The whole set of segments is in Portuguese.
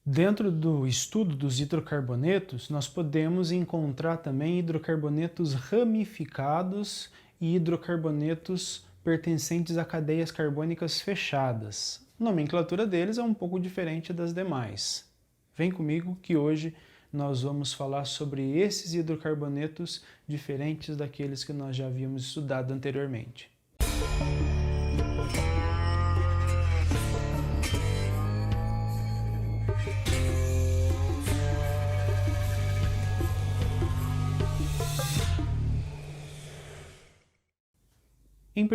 Dentro do estudo dos hidrocarbonetos, nós podemos encontrar também hidrocarbonetos ramificados e hidrocarbonetos pertencentes a cadeias carbônicas fechadas. A nomenclatura deles é um pouco diferente das demais. Vem comigo que hoje nós vamos falar sobre esses hidrocarbonetos diferentes daqueles que nós já havíamos estudado anteriormente. Num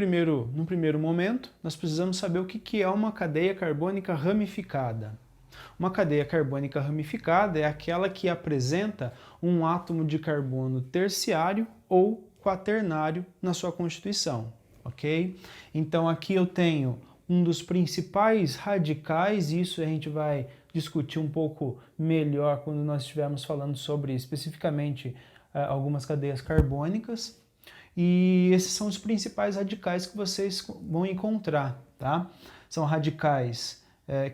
primeiro momento, nós precisamos saber o que é uma cadeia carbônica ramificada. Uma cadeia carbônica ramificada é aquela que apresenta um átomo de carbono terciário ou quaternário na sua constituição, ok? Então aqui eu tenho um dos principais radicais, e isso a gente vai discutir um pouco melhor quando nós estivermos falando sobre especificamente algumas cadeias carbônicas. E esses são os principais radicais que vocês vão encontrar, tá? São radicais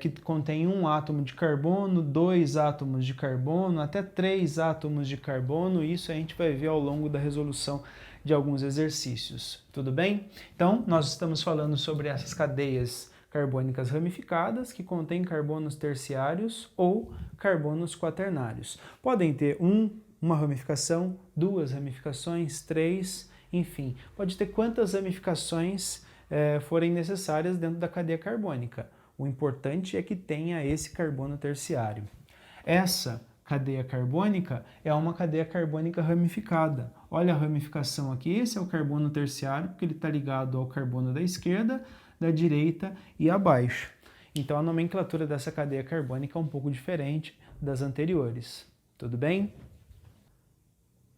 que contêm um átomo de carbono, 2 átomos de carbono, até 3 átomos de carbono. Isso a gente vai ver ao longo da resolução de alguns exercícios, tudo bem? Então, nós estamos falando sobre essas cadeias carbônicas ramificadas que contêm carbonos terciários ou carbonos quaternários. Podem ter uma ramificação, 2 ramificações, 3, enfim, pode ter quantas ramificações forem necessárias dentro da cadeia carbônica. O importante é que tenha esse carbono terciário. Essa cadeia carbônica é uma cadeia carbônica ramificada. Olha a ramificação aqui, esse é o carbono terciário, porque ele está ligado ao carbono da esquerda, da direita e abaixo. Então a nomenclatura dessa cadeia carbônica é um pouco diferente das anteriores. Tudo bem?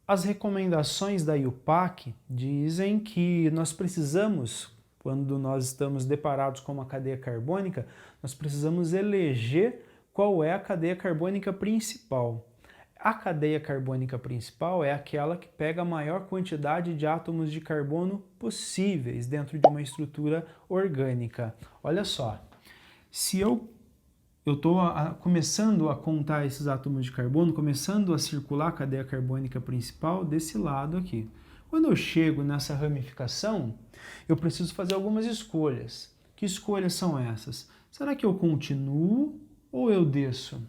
As recomendações da IUPAC dizem que nós precisamos, quando nós estamos deparados com uma cadeia carbônica, nós precisamos eleger qual é a cadeia carbônica principal. A cadeia carbônica principal é aquela que pega a maior quantidade de átomos de carbono possíveis dentro de uma estrutura orgânica. Olha só, se eu estou começando a contar esses átomos de carbono, começando a circular a cadeia carbônica principal desse lado aqui. Quando eu chego nessa ramificação, eu preciso fazer algumas escolhas. Que escolhas são essas? Será que eu continuo ou eu desço?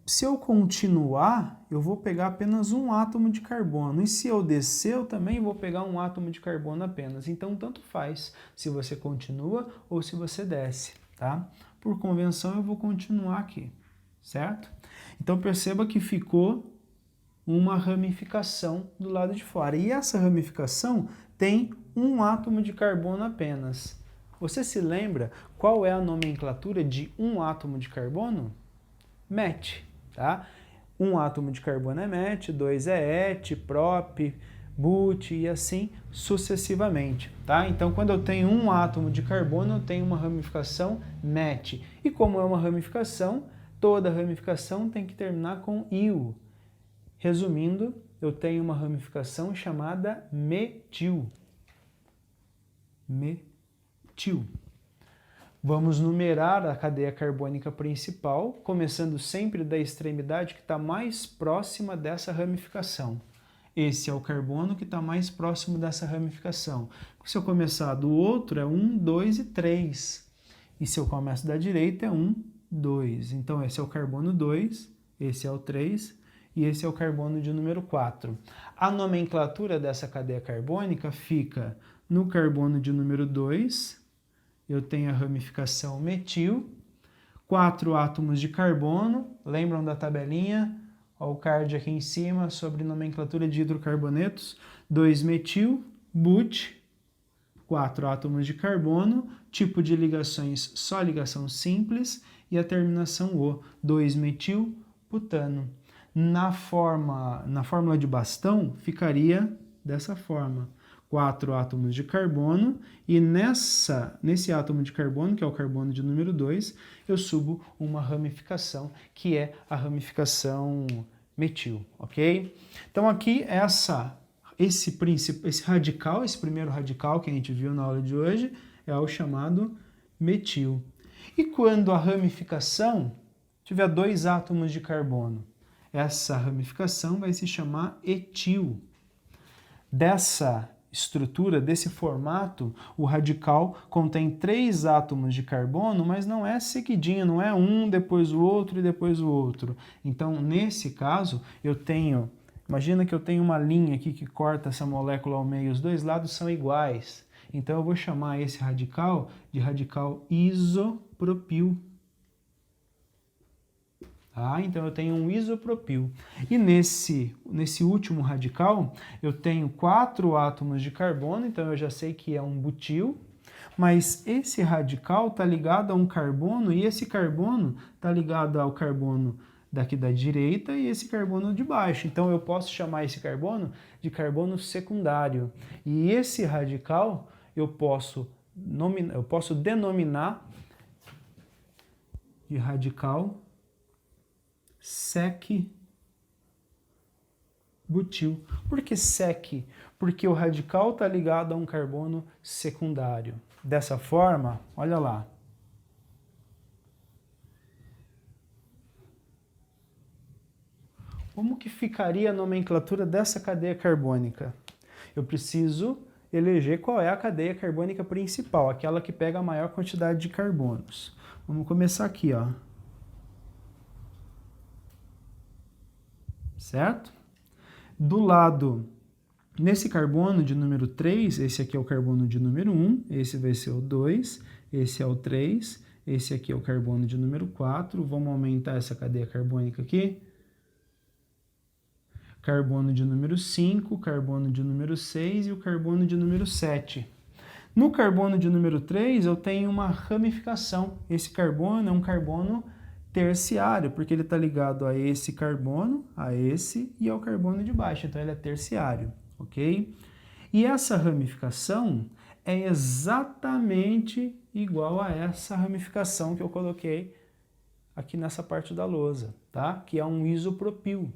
Se eu continuar, eu vou pegar apenas um átomo de carbono. E se eu descer, eu também vou pegar um átomo de carbono apenas. Então, tanto faz se você continua ou se você desce, tá? Por convenção, eu vou continuar aqui, certo? Então, perceba que ficou uma ramificação do lado de fora. E essa ramificação tem um átomo de carbono apenas. Você se lembra qual é a nomenclatura de um átomo de carbono? MET, tá? Um átomo de carbono é MET, 2 é ET, PROP, BUT e assim sucessivamente, tá? Então, quando eu tenho um átomo de carbono, eu tenho uma ramificação MET. E como é uma ramificação, toda ramificação tem que terminar com IU. Resumindo, eu tenho uma ramificação chamada metil. Metil. Vamos numerar a cadeia carbônica principal, começando sempre da extremidade que está mais próxima dessa ramificação. Esse é o carbono que está mais próximo dessa ramificação. Se eu começar do outro, é 1, 2 e 3. E se eu começo da direita, é 1, 2. Então, esse é o carbono 2, esse é o 3 e esse é o carbono de número 4. A nomenclatura dessa cadeia carbônica fica no carbono de número 2, eu tenho a ramificação metil, 4 átomos de carbono, lembram da tabelinha? Olha o card aqui em cima sobre nomenclatura de hidrocarbonetos, 2-metil, BUT, 4 átomos de carbono, tipo de ligações só ligação simples e a terminação O, 2-metil, butano. Na fórmula de Bastão ficaria dessa forma. 4 átomos de carbono e nesse átomo de carbono, que é o carbono de número 2, eu subo uma ramificação, que é a ramificação metil, ok? Então aqui esse primeiro radical que a gente viu na aula de hoje, é o chamado metil. E quando a ramificação tiver 2 átomos de carbono? Essa ramificação vai se chamar etil. Dessa estrutura, desse formato, o radical contém 3 átomos de carbono, mas não é seguidinho, não é um, depois o outro e depois o outro. Então, nesse caso, imagina que eu tenho uma linha aqui que corta essa molécula ao meio, os 2 lados são iguais. Então, eu vou chamar esse radical de radical isopropil. Então, eu tenho um isopropil. E nesse último radical, eu tenho 4 átomos de carbono, então eu já sei que é um butil, mas esse radical está ligado a um carbono, e esse carbono está ligado ao carbono daqui da direita e esse carbono de baixo. Então, eu posso chamar esse carbono de carbono secundário. E esse radical eu posso denominar de radical sec-butil. Por que sec? Porque o radical está ligado a um carbono secundário. Dessa forma, olha lá. Como que ficaria a nomenclatura dessa cadeia carbônica? Eu preciso eleger qual é a cadeia carbônica principal, aquela que pega a maior quantidade de carbonos. Vamos começar aqui, ó. Certo? Do lado, nesse carbono de número 3, esse aqui é o carbono de número 1, esse vai ser o 2, esse é o 3, esse aqui é o carbono de número 4, vamos aumentar essa cadeia carbônica aqui. Carbono de número 5, carbono de número 6 e o carbono de número 7. No carbono de número 3, eu tenho uma ramificação. Esse carbono é um carbono terciário, porque ele está ligado a esse carbono, a esse e ao carbono de baixo, então ele é terciário, ok? E essa ramificação é exatamente igual a essa ramificação que eu coloquei aqui nessa parte da lousa, tá? Que é um isopropil.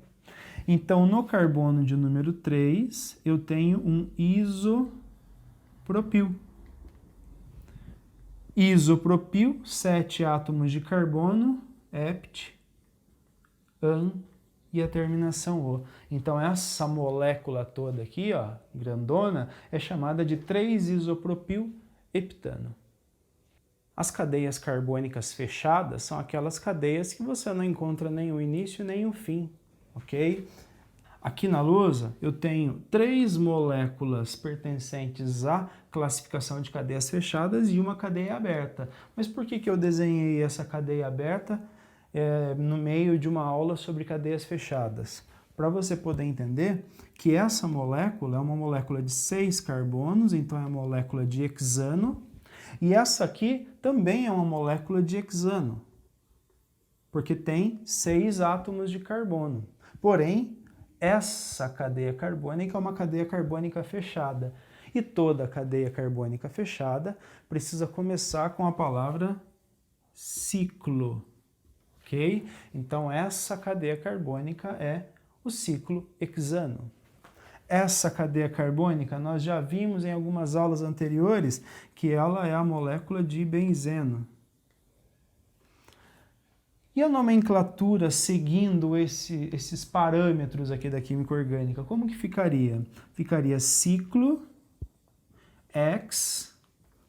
Então, no carbono de número 3, eu tenho um isopropil. Isopropil, 7 átomos de carbono, hept, an e a terminação O. Então, essa molécula toda aqui, ó, grandona, é chamada de 3-isopropil-heptano. As cadeias carbônicas fechadas são aquelas cadeias que você não encontra nem o início nem o fim, ok? Aqui na lousa eu tenho 3 moléculas pertencentes à classificação de cadeias fechadas e uma cadeia aberta. Mas por que eu desenhei essa cadeia aberta no meio de uma aula sobre cadeias fechadas? Para você poder entender que essa molécula é uma molécula de 6 carbonos, então é a molécula de hexano, e essa aqui também é uma molécula de hexano, porque tem 6 átomos de carbono. Porém, essa cadeia carbônica é uma cadeia carbônica fechada. E toda cadeia carbônica fechada precisa começar com a palavra ciclo, ok? Então, essa cadeia carbônica é o ciclo hexano. Essa cadeia carbônica nós já vimos em algumas aulas anteriores que ela é a molécula de benzeno. E a nomenclatura seguindo esses parâmetros aqui da química orgânica, como que ficaria? Ficaria ciclo, X,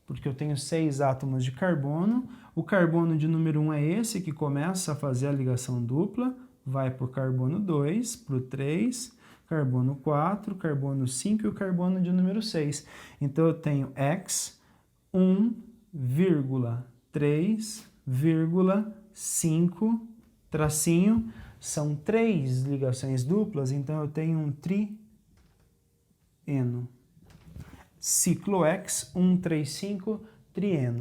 porque eu tenho 6 átomos de carbono. O carbono de número 1 é esse que começa a fazer a ligação dupla, vai para o carbono 2, para o 3, carbono 4, carbono 5 e o carbono de número 6. Então eu tenho X, 1,3,5 tracinho, são 3 ligações duplas, então eu tenho um trieno. Ciclo X, 1,3,5, trieno.